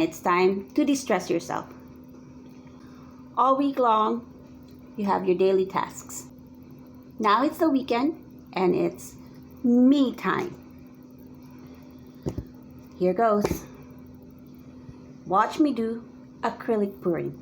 It's time to distress yourself. All week long, you have your daily tasks. Now it's the weekend and it's me time. Here goes. Watch me do acrylic pouring.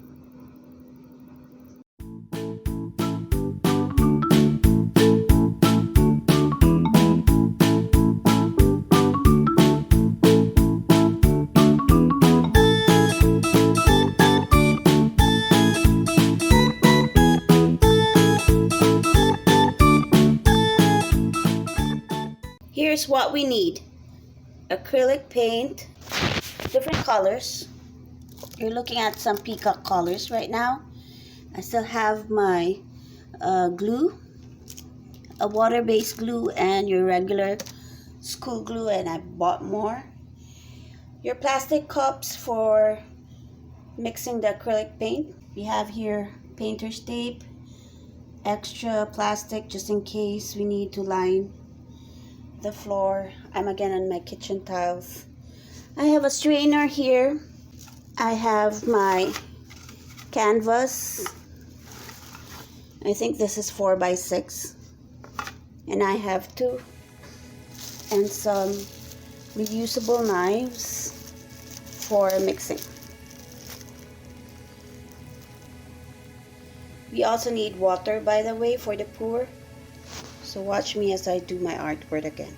Here's what we need. Acrylic paint, different colors. You're looking at some peacock colors right now. I still have my glue, a water-based glue and your regular school glue, and I bought more. Your plastic cups for mixing the acrylic paint. We have here painter's tape, extra plastic just in case we need to line the floor. I'm again on my kitchen tiles. I have a strainer here. I have my canvas. I think this is 4x6. And I have two and some reusable knives for mixing. We also need water, by the way, for the pour. So watch me as I do my artwork again.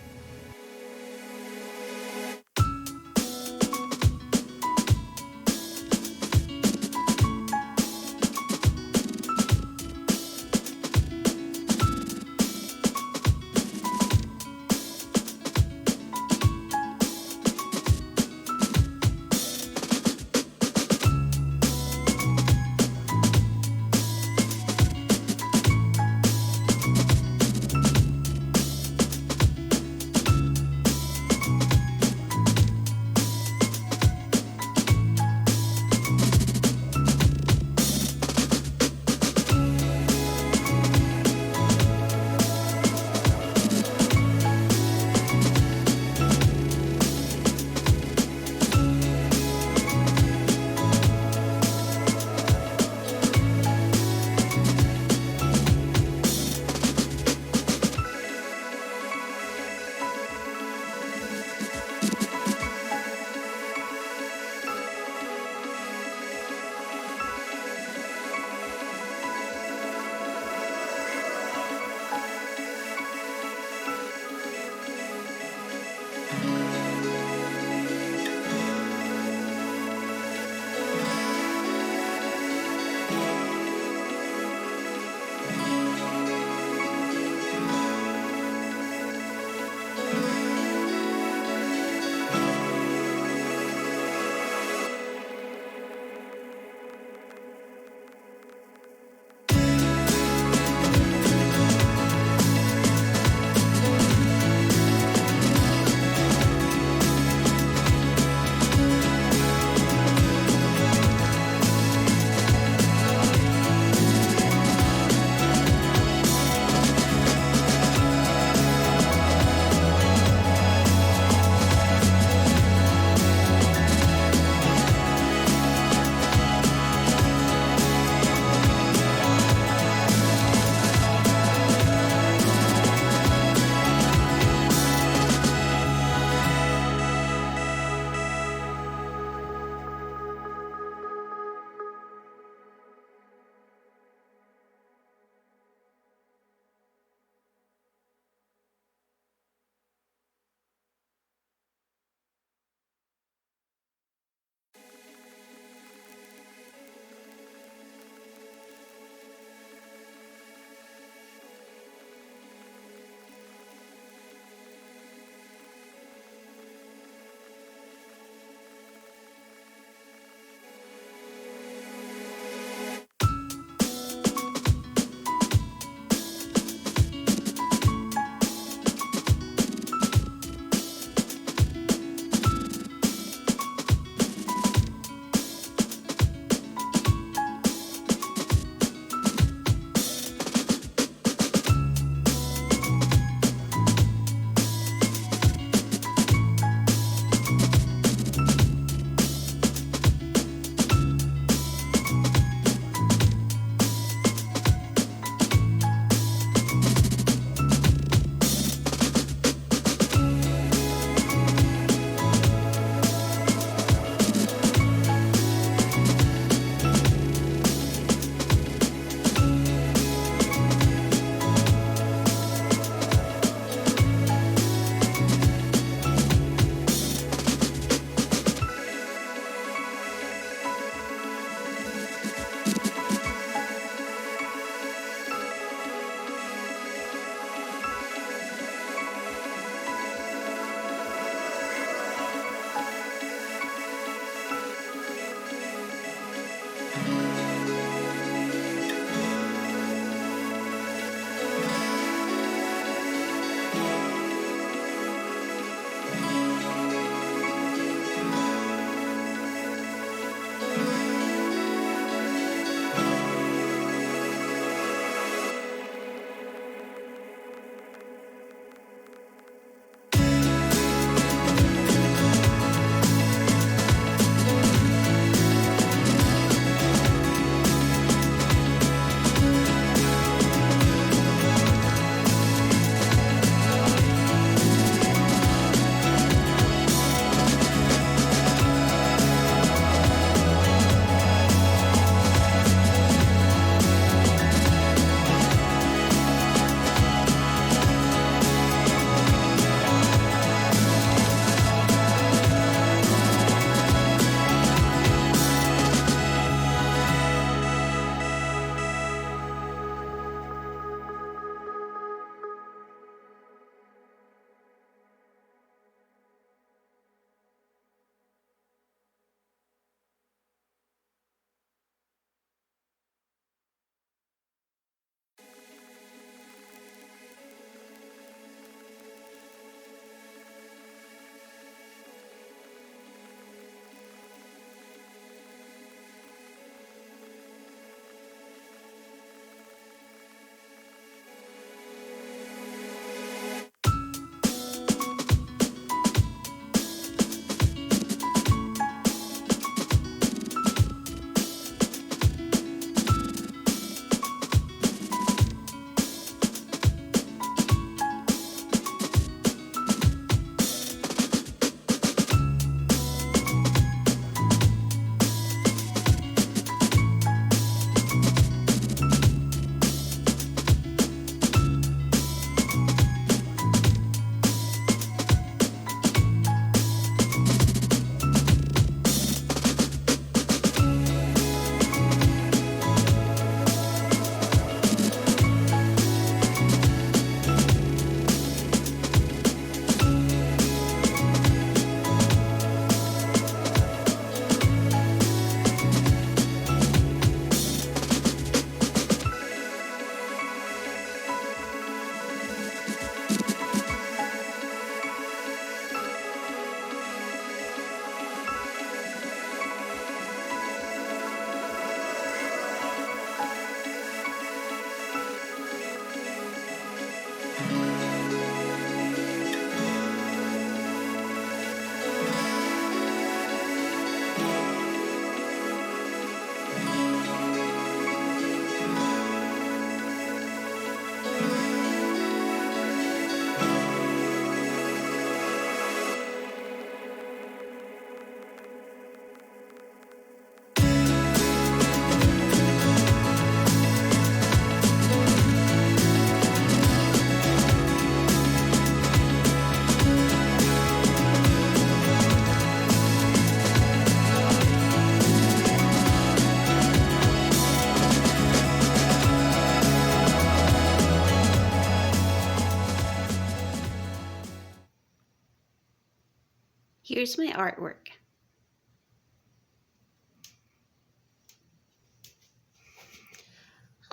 here's my artwork.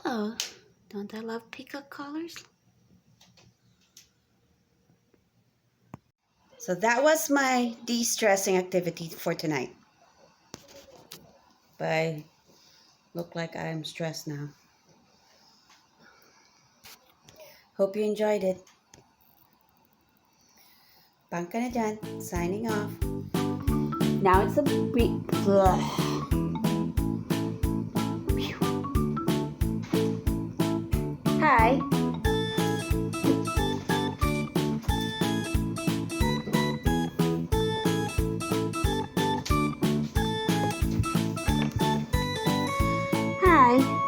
Oh, don't I love peacock colors? So that was my de-stressing activity for tonight. But I look like I'm stressed now. Hope you enjoyed it. Bangka na dyan, signing off. Now it's a brief. Hi. Hi.